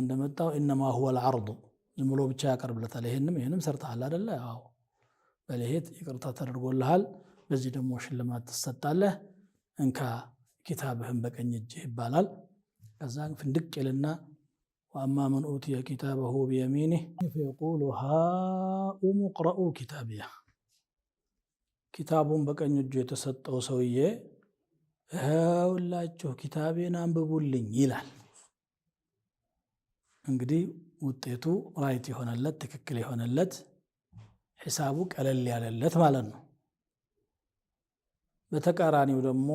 እንደመጣው انما هو العرض ዝም ብሎ ብቻ ያቀርብለታል ይሄንም ሰርተሃል አይደለ አዎ በለሄት ይቅርታ ተደርጎልሃል በዚህ ደግሞ ሽልማት ተሰጣለህ እንካ ኪታብህን በቀኝ እጅህ ይባላል ከዛ ፍንድቅ ይልና واما من اوتي كتابه بيمينه فيقول هاؤم اقرؤوا كتابيه ኪታቡን በቀኝ እጁ የተሰጠው ሰውዬ ሁላችሁ ኪታቤን አንብቡልኝ ይላል እንግዲህ ውጤቱ ራይት ይሆነለት ትክክል ይሆነለት ሒሳቡ ቀለል ያለለት ማለት ነው በተቃራኒው ደግሞ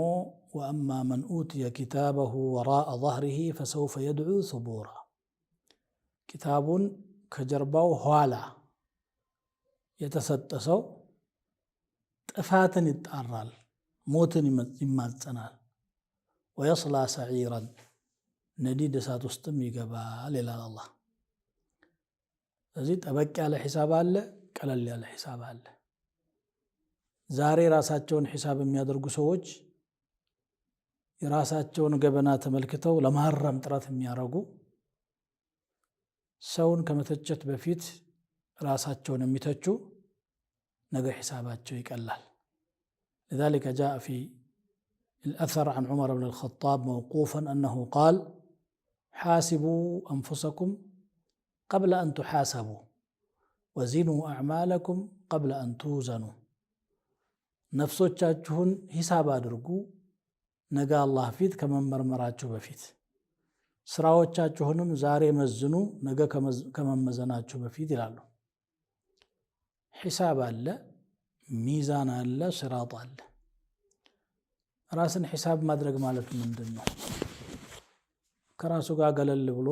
واما من اوتي كتابه وراء ظهره فسوف يدعو ثبورا ኪታቡን ከጀርባው ኋላ የተሰጠ ሰው ጥፋትን ይጣራል ሞትን ይማጸናል ويصلى سعيرا ነዲድ እሳት ውስጥም ይገባል ይላል አላህ እዚህ ጠበቅ ያለ ሒሳብ አለ ቀለል ያለ ሒሳብ አለ ዛሬ ራሳቸውን ሒሳብ የሚያደርጉ ሰዎች የራሳቸውን ገበና ተመልክተው ለማረም ጥረት የሚያረጉ ሰውን ከመተቸት በፊት ራሳቸውን የሚተቹ ነገ ሒሳባቸው ይቀላል لذلك جاء في الأثر عن عمر بن الخطاب موقوفا أنه قال حاسبوا أنفسكم قبل أن تحاسبوا وزنوا أعمالكم قبل أن توزنوا ነፍሶቻችሁን ሂሳብ አድርጉ ነገ አላህ ፊት ከመመርመራችሁ በፊት ስራዎቻችሁንም ዛሬ መዝኑ ነገ ከመመዘናችሁ በፊት ይላሉ ሂሳብ አለ ሚዛን አለ ሲራጥ አለ ራስን ሂሳብ ማድረግ ማለት ምንድነው ከራሱ ጋር ገለል ብሎ